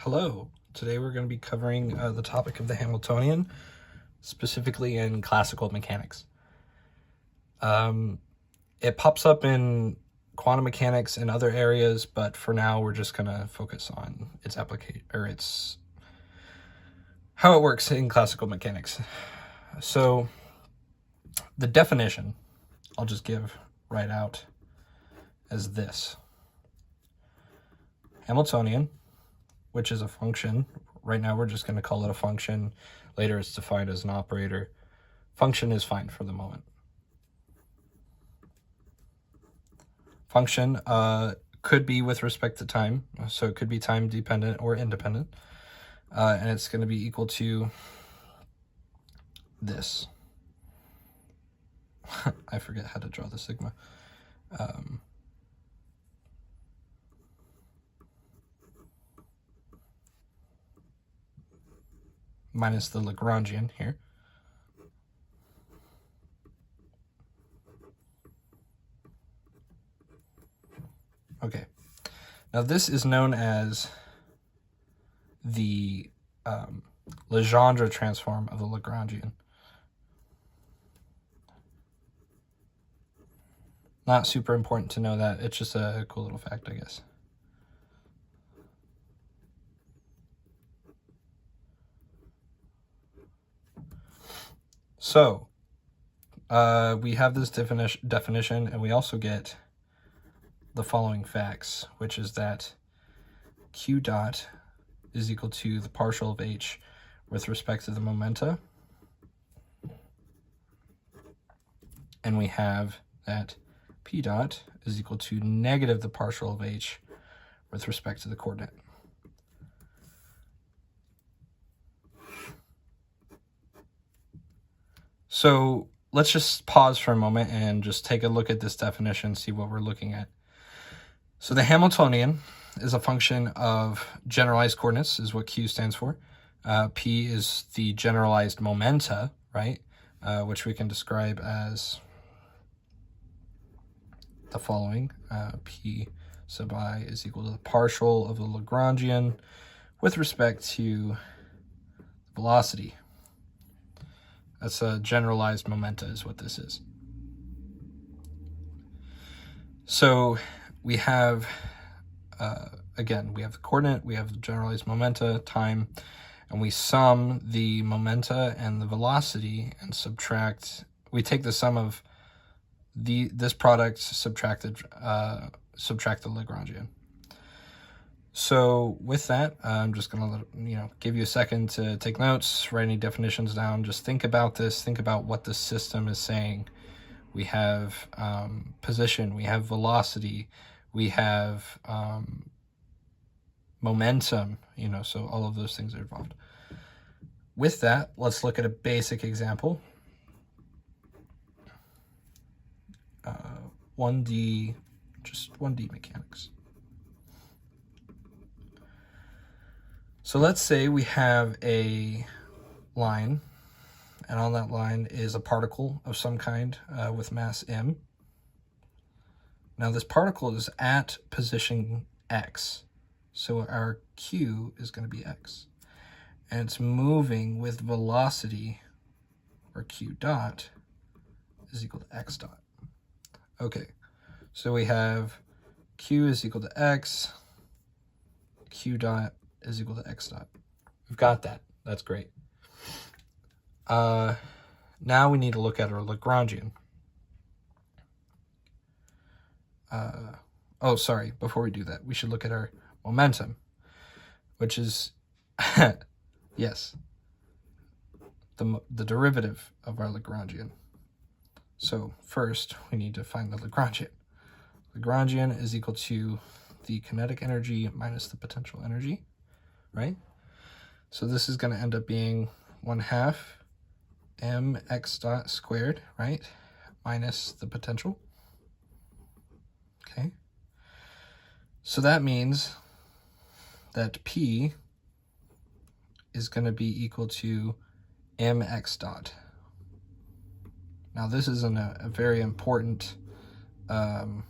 Hello. Today we're going to be covering the topic of the Hamiltonian, specifically in classical mechanics. It pops up in quantum mechanics and other areas, but for now we're just going to focus on its application, or its how it works in classical mechanics. So the definition I'll just give right out as this. Hamiltonian, which is a function. Right now we're just going to call it a function. Later it's defined as an operator. Function is fine for the moment. Function could be with respect to time, so it could be time dependent or independent. And it's going to be equal to this. I forget how to draw the sigma. Minus the Lagrangian here. Okay, now this is known as the Legendre transform of the Lagrangian. Not super important to know that, it's just a cool little fact, I guess. So, we have this definition, and we also get the following facts, which is that Q dot is equal to the partial of H with respect to the momenta. And we have that P dot is equal to negative the partial of H with respect to the coordinate. So let's just pause for a moment and just take a look at this definition, see what we're looking at. So the Hamiltonian is a function of generalized coordinates, is what Q stands for. P is the generalized momenta, right? Which we can describe as the following. P sub I is equal to the partial of the Lagrangian with respect to velocity. That's a generalized momenta is what this is. So we have, again, we have the coordinate, we have the generalized momenta, time, and we sum the momenta and the velocity and subtract. We take the sum of this product, subtract the Lagrangian. So with that, I'm just going to give you a second to take notes, write any definitions down. Just think about this. Think about what the system is saying. We have position, we have velocity, we have momentum, so all of those things are involved. With that, let's look at a basic example. 1D, just 1D mechanics. So let's say we have a line, and on that line is a particle of some kind with mass m. Now this particle is at position x, so our q is going to be x. And it's moving with velocity, or q dot, is equal to x dot. Okay, so we have q is equal to x, q dot is equal to x dot. We've got that. That's great. Now we need to look at our Lagrangian. Oh, sorry. Before we do that, we should look at our momentum, which is, yes, the derivative of our Lagrangian. So first, we need to find the Lagrangian. Lagrangian is equal to the kinetic energy minus the potential energy, right? So this is going to end up being 1/2 mx dot squared, right? Minus the potential. Okay. So that means that P is going to be equal to mx dot. Now this is a very important, and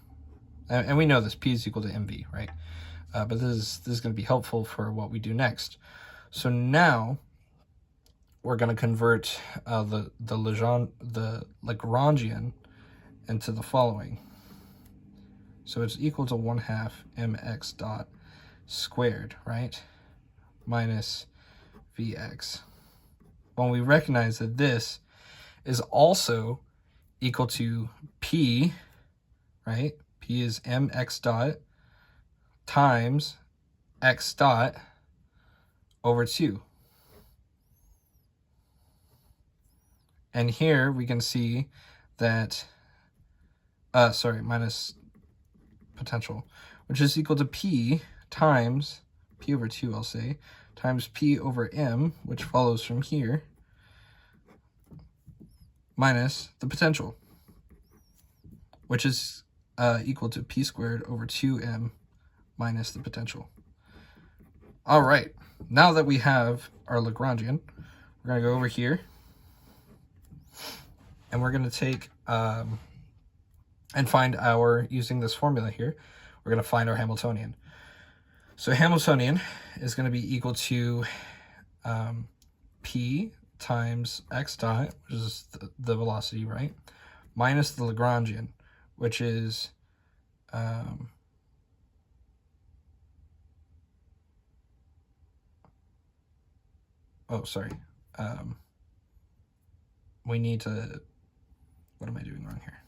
we know this, P is equal to mv, right? but this is going to be helpful for what we do next. So now we're going to convert the Lagrangian into the following. So it's equal to 1/2 mx dot squared, right? Minus vx. When we recognize that this is also equal to p, right? P is mx dot times x dot over 2. And here we can see that, minus potential, which is equal to p times p over 2, I'll say, times p over m, which follows from here, minus the potential, which is equal to p squared over 2m minus the potential. All right, now that we have our Lagrangian, we're going to go over here, and we're going to take and find our, using this formula here, we're going to find our Hamiltonian. So Hamiltonian is going to be equal to p times x dot, which is the velocity, right, minus the Lagrangian, which is we need to, what am I doing wrong here?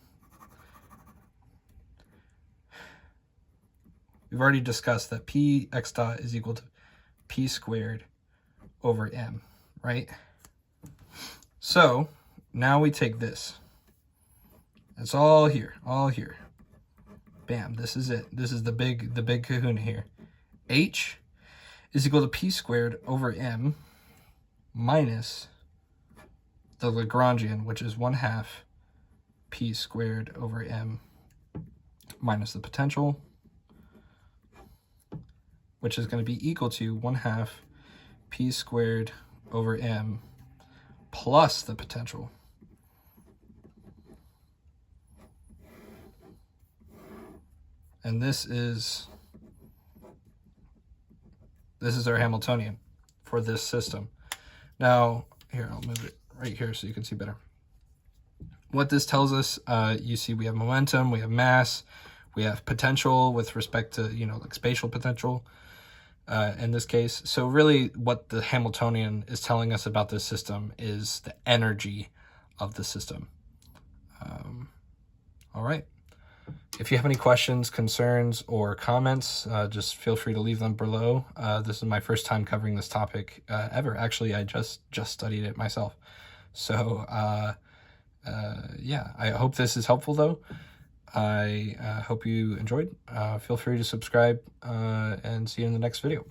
We've already discussed that p x dot is equal to p squared over m, right? So now we take this. It's all here, all here. Bam, this is it. This is the big kahuna here. H is equal to p squared over m minus the Lagrangian, which is 1/2 p squared over m minus the potential, which is going to be equal to 1/2 p squared over m plus the potential. And this is our Hamiltonian for this system. Now, here, I'll move it right here so you can see better. What this tells us, you see we have momentum, we have mass, we have potential with respect to, like spatial potential in this case. So really what the Hamiltonian is telling us about this system is the energy of the system. All right. If you have any questions, concerns, or comments, just feel free to leave them below. This is my first time covering this topic ever. Actually, I just studied it myself. So, yeah, I hope this is helpful, though. I hope you enjoyed. Feel free to subscribe and see you in the next video.